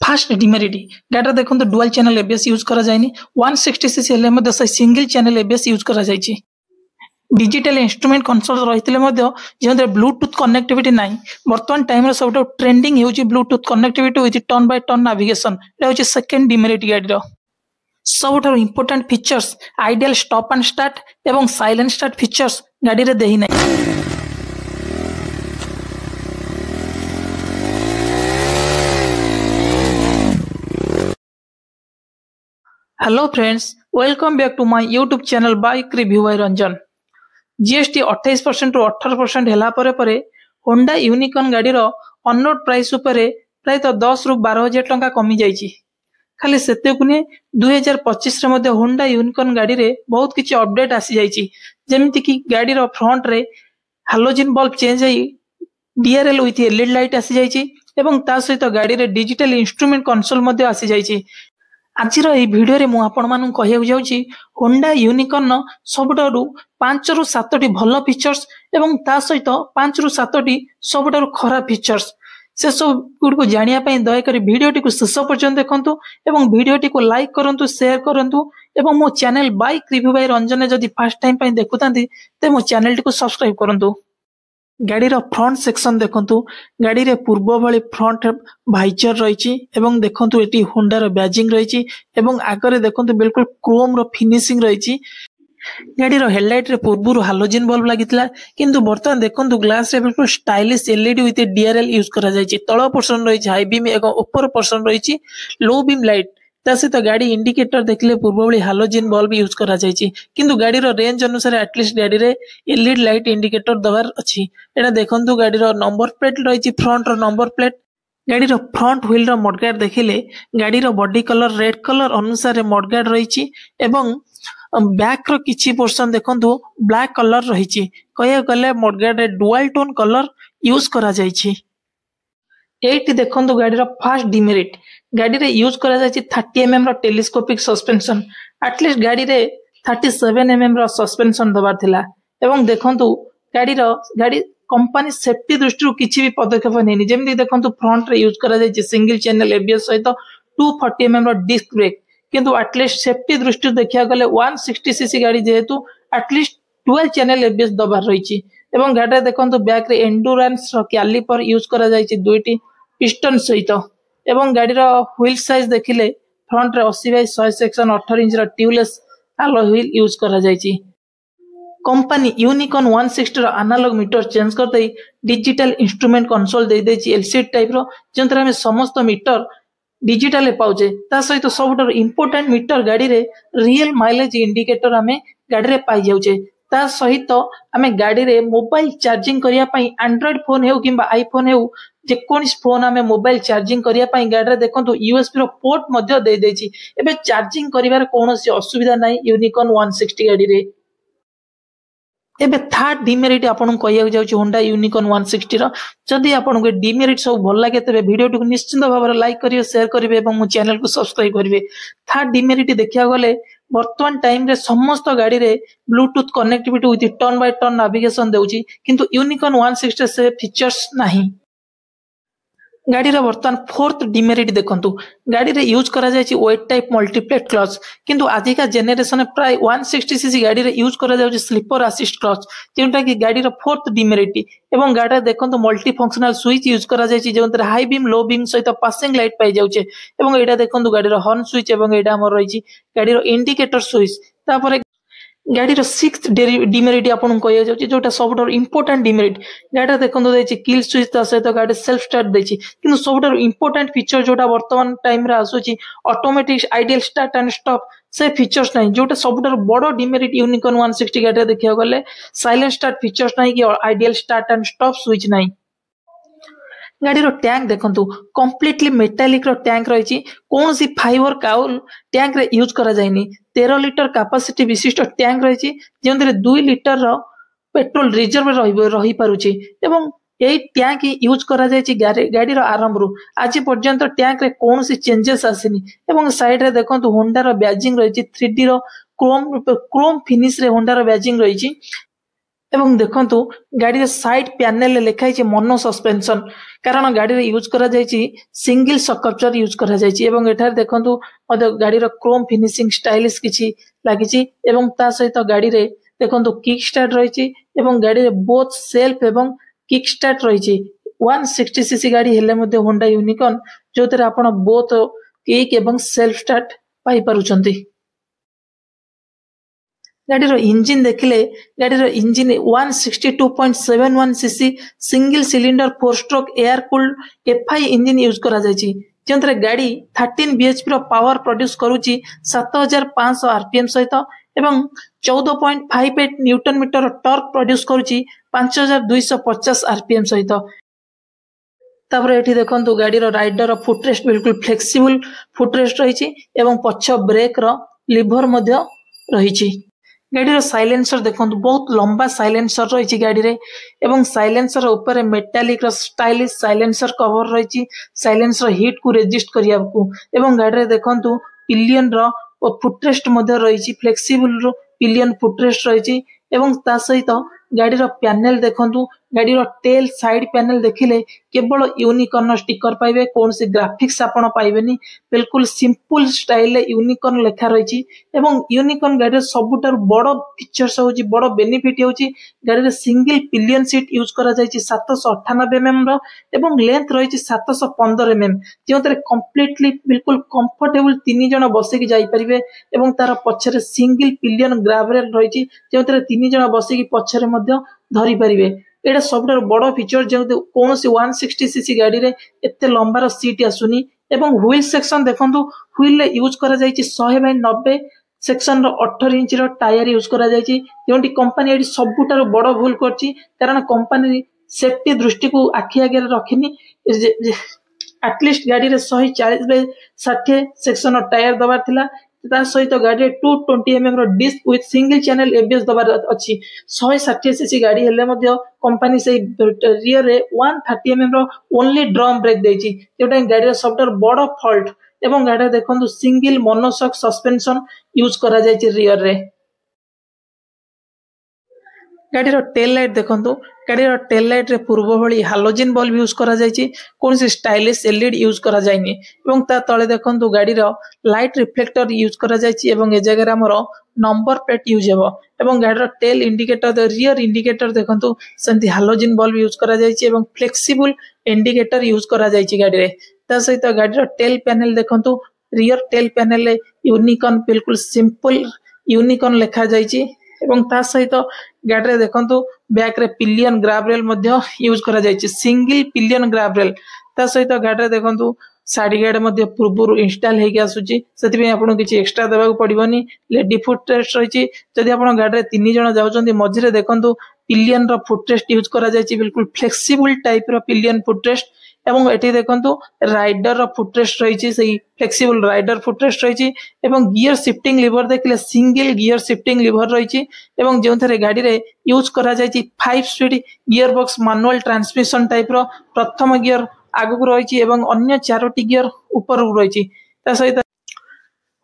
Fast demerit गाड़ी देखो dual channel ABS use करा जायनी 160cc हेले मध्य सिंगल चैनल एबीएस यूज करा जायछि। डिजिटल इंस्ट्रूमेंट कंसोल रहितले मध्य जे ब्लूटूथ कनेक्टिविटी नाही वर्तमान टाइम रे सब ट्रेंडिंग हेउछि bluetooth connectivity with turn by turn navigation एटा होछि सेकंड डिमेरिट गाड़ी रो सबुठार important features ideal stop and start एवं साइलेंट स्टार्ट फीचर्स गाड़ी रे देही नाही। Hello friends, welcome back to my YouTube channel bike review by Ranjan. GST 28% रु 18% हेला परे होंडा यूनिकॉर्न गाड़ी रो ऑनरोड प्राइस उपरे प्राय 10 रु 12 हजार टंका कमी जाइछि। खाली सेते कुने 2025 रे मध्ये होंडा यूनिकॉर्न गाड़ी रे बहुत किछि अपडेट आसी जाइछि, जेमिति कि गाड़ी रो फ्रंट रे हालोजन बल्ब चेंज होई डीआरएल विथ एलईडी लाइट आसी जाइछि एवं ता सहित गाड़ी रे डिजिटल इंस्ट्रूमेंट कंसोल मध्ये आसी जाइछि। आजिर এই ভিডিওରେ ମୁଁ ଆପଣମାନଙ୍କୁ କହିବାକୁ ଯାଉଛି होंडा यूनिकॉर्न ସବୁଠାରୁ 5 ରୁ 7ଟି ଭଲ ଫିଚर्स ଏବଂ ତା ସହିତ 5 ରୁ 7ଟି ସବୁଠାରୁ ଖରାପ ଫିଚर्स से सब गुड जानिया ପାଇଁ ଦୟାକରି ଭିଡିଓଟିକୁ ଶେଷ ପର୍ଯ୍ୟନ୍ତ ଦେଖନ୍ତୁ ଏବଂ ଭିଡିଓଟିକୁ ଲାଇକ୍ କରନ୍ତୁ, शेयर କରନ୍ତୁ ଏବଂ ମୋ channel bike review Bai Ranjan ଯଦି ଫାର୍ଷ୍ଟ ଟାइम ପାଇଁ ଦେଖୁଥାନ୍ତି ତ ମୋ ଚ୍ୟାନେଲଟିକୁ ସବସ୍କ୍ରାଇब କରନ୍ତୁ। गाड़ी रो फ्रंट सेक्शन देखंतु गाड़ी रे पूर्व भली फ्रंट भाइचर रहिछि एवं देखंतु एटी होंडा रो बैजिंग रहिछि एवं आगरे देखंतु बिल्कुल क्रोम रो फिनिशिंग रहिछि। गाड़ी रो हेडलाइट रे पूर्वरु हालोजन बल्ब लागितला किंतु वर्तमान देखंतु ग्लास रे बिल्कुल stylish LED with DRL use करा जायछि। तळ पोर्शन रहिछि हाई बीम एवं ऊपर पोर्शन रहिछि लो बीम लाइट। सहित गाड़ी इंडिकेटर देखले पूर्व भली हालोजन बल्ब यूज करा जायछि किंतु गाड़ी रो रेंज अनुसार एटलिस्ट गाड़ी रे एलईडी लाइट इंडिकेटर दबार अछि। एटा देखंतु गाड़ी रो नंबर प्लेट रहिछि, फ्रंट रो नंबर प्लेट। गाड़ी रो फ्रंट व्हील रो मडगार्ड देखिले गाड़ी रो बॉडी कलर रेड कलर अनुसार मडगार्ड रहिछि एवं बैक रो किछि पोर्शन देखंतु ब्लैक कलर रहिछि। कहिया गले मडगार्ड रे डुअल टोन कलर यूज करा जायछि। एटी देखंतु गाड़ी रो फास्ट डिमेरिट गाड़ी रे यूज करा जायछि 30 mm रो टेलीस्कोपिक सस्पेंशन। एटलीस्ट गाड़ी रे 37 mm रो सस्पेंशन दबार थिला एवं देखंतु गाड़ी कंपनी सेफ्टी दृष्टि किछि भी पदक्षेप नेनी। जेमिति देखंतु फ्रंट रे यूज करा जायछि सिंगल चैनल एबीएस सहित 240 mm रो डिस्क ब्रेक किंतु एटलीस्ट सेफ्टी दृष्टि देखिया गले 160cc गाड़ी जेहेतु एटलीस्ट 12 चैनल एबीएस दबार रहिछि एवं गाड़ी रे देखंतु बैक रे एंडुरेंस रो कैलिपर यूज करा जायछि दुईटी पिस्टन सहित एवं गाड़ी रो व्हील साइज देखिले फ्रंट रे 80/100 सेक्शन 18 इंच रो ट्यूबलेस अलॉय व्हील यूज करा जायछि। कंपनी यूनिकॉर्न 160 रो एनालॉग मीटर चेंज कर दई डिजिटल इंस्ट्रूमेंट कंसोल दे देछि एलसीडी टाइप रो जंत्र में समस्त मीटर डिजिटल पाउजे। ता सहित सबुठार इंपोर्टेंट मीटर गाड़ी रे रियल माइलेज इंडिकेटर हमें गाड़ी रे पाई जाउचे। ता सहित आमे गाड़ी रे मोबाइल चार्जिंग करिया पई एंड्रॉइड फोन हेउ किबा आईफोन हेउ जे कोनिस फोन आमे मोबाइल चार्जिंग करिया पई गाड़ी रे देखंतु यूएसबी रो पोर्ट मध्य दे देछि। एबे चार्जिंग करिवार कोनोसी असुविधा नाही यूनिकॉर्न 160 गाड़ी रे। एबे थर्ड डिमेरिट आपन कहिया जाउछि होंडा यूनिकॉर्न 160 रो जदि आपन को डिमेरिट सब भल लागे तबे वीडियो को निश्चित भाव लाइक करिवे, शेयर करिवे एवं मो चैनल को सब्सक्राइब करिवे। थर्ड डिमेरिट देखिया गले वर्तमान टाइम रे समस्त गाड़ी रे bluetooth connectivity with turn by turn navigation देउछि किंतु यूनिकॉर्न 160 से फीचर्स नाही। गाड़ी रे वर्तमान फोर्थ डिमेरिट देखंतु गाड़ी रे यूज करा जायछि वेट टाइप मल्टीप्लेट क्लच किंतु आजिका जेनेरेशन प्राय 160cc गाड़ी रे यूज करा जाउछि स्लीपर असिस्ट क्लच जेंटा कि गाड़ी रो फोर्थ डिमेरिट एवं गाड़ी रे देखंतु मल्टी फंक्शनल स्विच यूज करा जायछि जेंतर हाई बीम लो बीम सहित पासिंग लाइट पाई जाउछि एवं एटा देखंतु गाड़ी रो हॉर्न स्विच एवं एटा हमर रहिछि गाड़ी रो इंडिकेटर स्विच। तापर गाड़ी रो सिक्स्थ डिमेरिट आपन कहया जाउछि जोटा सबटर इंपोर्टेंट डिमेरिट गाड़ी देखंतु दैछि किल स्विच ता सहित गाड़ी सेल्फ स्टार्ट दैछि किंतु सबटर इंपोर्टेंट फीचर जोटा वर्तमान टाइम रे आसुछि automatic ideal start and stop से फीचर्स नाही जोटा सबटर बडो डिमेरिट यूनिकॉर्न 160 गाड़ी देखिया गले साइलेंट स्टार्ट फीचर्स नाही कि ideal start and stop switch नाही। गाड़ी रो टैंक देखंतु कंप्लीटली मेटालिक रो टैंक रहिछि कोनसी फाइबर काउल टैंक रे यूज करा जायनी। 13 लीटर कैपेसिटी विशिष्ट टैंक रहिछि जेंतरे 2 लीटर रो पेट्रोल रिजर्व रही पारुछि एवं एई टैंक यूज करा जायछि गाड़ी रो आरंभ रु आज पर्यंत टैंक रे कोनसी चेंजेस आसिनी एवं साइड रे देखंतु होंडा रो बैजिंग रहिछि 3D रो क्रोम फिनिश रे होंडा रो बैजिंग रहिछि एवं देखंतु गाड़ी रे साइड पैनल लिखाई छे मोनो सस्पेंशन कारण गाड़ी रे यूज करा जायछि सिंगल सकप्चर यूज करा जायछि एवं एठार देखंतु गाड़ी रो क्रोम फिनिशिंग स्टाइलिश किछि लागिछि एवं ता सहित गाड़ी रे देखंतु किक स्टार्ट रहिछि एवं गाड़ी रे बोथ सेल्फ एवं किक स्टार्ट रहिछि 160 सीसी गाड़ी हेले मध्ये होंडा यूनिकॉर्न जोतरे आपण बोथ किक एवं सेल्फ स्टार्ट पाई पारुछंती। गाड़ी रो इंजन देखिले गाड़ी रो engine 162.71 CC single cylinder 4 stroke air cooled FI engine use करा जायछि जेंतरे गाड़ी 13 बीएचपी रो पावर प्रोड्यूस करूची 7500 आरपीएम सहित एवं 14.58 न्यूटन मीटर टॉर्क प्रोड्यूस करूची 5250 आरपीएम सहित। तापर एठी देखंतु गाड़ी रो राइडर रो फुटरेस्ट बिल्कुल फ्लेक्सिबल फुटरेस्ट रहिछि एवं पछ ब्रेक रो लीवर मध्य रहिछि। गाड़ी रो साइलेंसर देखंतु बहुत लंबा साइलेंसर रहिछि गाड़ी रे एवं साइलेंसर ऊपर मेटालिक रो स्टाइलिश साइलेंसर कवर रहिछि साइलेंसर हीट को रेजिस्ट करिया को एवं गाड़ी रे देखंतु पिलियन रो फुटरेस्ट मध्य रहिछि फ्लेक्सिबल रो पिलियन फुटरेस्ट रहिछि एवं ता सहित गाड़ी रो पैनल देखंतु गाड़ी रो टेल साइड पैनल देखिले केवल यूनिकॉर्न स्टिकर पाइबे कौन से ग्राफिक्स आपण पाइबेनी बिल्कुल सिंपल स्टाइल यूनिकॉर्न लेखा रहिछि एवं यूनिकॉर्न गाड़ी सबुटार बड़ फीचर्स होछि बड़ बेनिफिट होछि गाड़ी रे सिंगल पिलियन सीट यूज करा जायछि 798 एमएम रो एवं लेंथ रहिछि 715 एमएम जेतरे कंप्लीटली बिल्कुल कंफर्टेबल तीन जण बसी के जाई परिबे एवं तार पछरे सिंगल पिलियन ग्रैब रेल रहिछि जेतरे तीन जण बसी के पछरे मध्य धरि परिबे एटा सबटार बड़ फीचर जो कौन सी 160 सीसी गाड़ी रे एते लंबार सीट आसुनी एवं व्हील सेक्शन देखंतु व्हील रे यूज करा जायछि 100/90 सेक्शन रो 18 इंच रो टायर यूज करा जायछि जेंटी कंपनी एटी सबटार बड़ भूल करछि कारण कंपनी सेफ्टी दृष्टि को आखि आगे रखिनी एटलीस्ट गाड़ी रे 140/60 सेक्शन रो टायर दबार थिला ता सहित गाड़ी 220 एमएम रो disc with single channel ABS दबार अछि 160 सीसी गाड़ी हेले मध्ये कंपनी से रियर रे 130 एमएम रो ओनली ड्रम ब्रेक देछि जेटा गाड़ी रो सबटर बड़ फॉल्ट एवं गाड़ी देखंतु सिंगल मोनोशॉक सस्पेंशन यूज करा जायछि रियर रे। गाड़ी रो टेल लाइट देखंतु गाड़ी रो टेल लाइट रे पूर्व भली हालोजन बल्ब यूज करा जायछि कोन से स्टाइलिश एलईडी यूज करा जायनि एवं ता तळे देखंतु गाड़ी रो लाइट रिफ्लेक्टर यूज करा जायछि एवं ए जगह रे हमरो नंबर प्लेट यूज हेबो एवं गाड़ी रो टेल इंडिकेटर रियर इंडिकेटर देखंतु सेंती हालोजन बल्ब यूज करा जायछि एवं फ्लेक्सिबल इंडिकेटर यूज करा जायछि गाड़ी रे ता सहित गाड़ी रो टेल पैनल देखंतु रियर टेल पैनल रे यूनिकॉर्न बिल्कुल सिंपल यूनिकॉर्न लिखा जायछि एवं ता सहित गाड़ी रे देखंतु बैक रे पिलियन ग्रैब रेल मध्ये यूज करा जायछि सिंगल पिलियन ग्रैब रेल ता सहित गाड़ी रे देखंतु साइड गार्ड मध्ये पूर्व इंस्टॉल हेकि आसुची सेति पे आपन किछि एक्स्ट्रा देबा को पड़िबोनी लेडी फुट रेस्ट रहिछि जदि आपन गाड़ी रे तीन जण जाउचंदी मझी रे देखंतु पिलियन रो फुट रेस्ट यूज करा जायछि बिल्कुल फ्लेक्सिबल टाइप रो पिलियन फुट रेस्ट एवं एठी देखंतु राइडर रो फुट रेस्ट रहिछि सेही फ्लेक्सिबल राइडर फुट रेस्ट रहिछि एवं गियर शिफ्टिंग लीवर देखले सिंगल गियर शिफ्टिंग लीवर रहिछि एवं जेउथरे गाड़ी रे यूज करा जायछि 5 speed gear box manual transmission type रो प्रथम गियर आगु रहिछि एवं अन्य चारोटी गियर ऊपर रहिछि ता सहित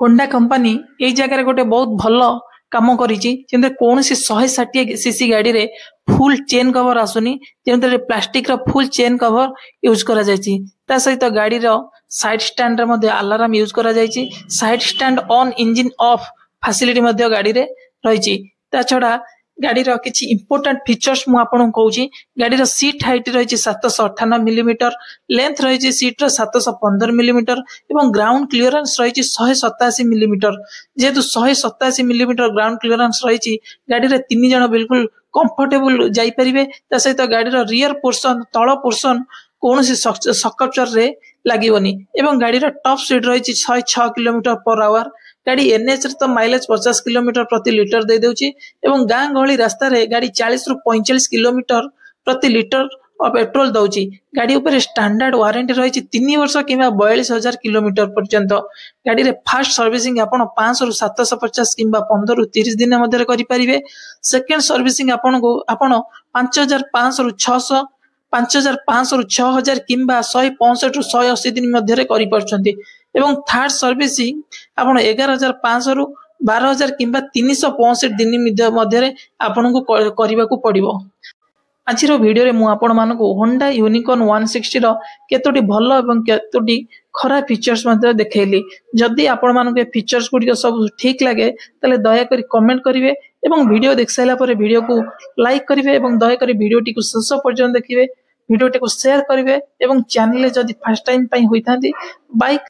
होंडा कंपनी ए जगह रे गोटे बहुत भलो काम करिछि जेंते कोनसी 160 सीसी गाड़ी रे फुल चेन कवर आसुनी जेंते प्लास्टिक रो फुल चेन कवर यूज करा जायछि ता सहित गाड़ी रो साइड स्टैंड रे मध्ये अलार्म यूज करा जायछि side stand on engine off facility मध्ये गाड़ी रे रहिछि ता छडा गाड़ी रो किछि इंपोर्टेंट फीचर्स मु आपन कहूची गाड़ी रो सीट हाइट रहिछि 798 मिलीमीटर लेंथ रहिछि सीट रो 715 मिलीमीटर एवं ग्राउंड क्लियरेंस रहिछि 187 मिलीमीटर जेतु 187 मिलीमीटर ग्राउंड क्लियरेंस रहिछि गाड़ी रे तीन जण बिल्कुल कंफर्टेबल जाई परिबे ता सहित गाड़ी रो रियर पोर्शन तळ पोर्शन कोनसी सकप्चर रे लागिवनी एवं गाड़ी रो टॉप स्पीड रहिछि 106 किलोमीटर पर आवर गाड़ी एनएच रे तो माइलेज 50 किलोमीटर प्रति लीटर दे देउची एवं गां गहली रास्ता रे गाड़ी 40 रु 45 किलोमीटर प्रति लीटर पेट्रोल दउची गाड़ी ऊपर स्टैंडर्ड वारंटी रहिछि 3 वर्ष किबा 42000 किलोमीटर पर्यंत गाड़ी रे फास्ट सर्विसिंग आपण 500 रु 750 किबा 15 रु 30 दिन मध्ये करि परिबे सेकंड सर्विसिंग आपण 5500 रु 600 5500 रु 6000 किबा 165 रु 180 दिन मध्ये करि परछंती एवं थर्ड सर्विसिंग आपण 11500 रु 12,000 किंबा 365 दिन मध्य आपनको करने को पड़ो। आज वीडियो रे मु आपण मानक होंडा यूनिकॉर्न 160 रो केतोटी भलो एवं केतोटी खराब फीचर्स देखैली। जदि आपण मानक फीचर्स गुडी सब ठीक लगे तले दया करी कमेंट करिवे एवं वीडियो देख साइला परे वीडियो को लाइक करिवे एवं दया करी वीडियो टी को शेष पर्यंत देखिवे, वीडियो टी को शेयर करिवे एवं चैनल जदि फर्स्ट टाइम पई होइथांती बाइक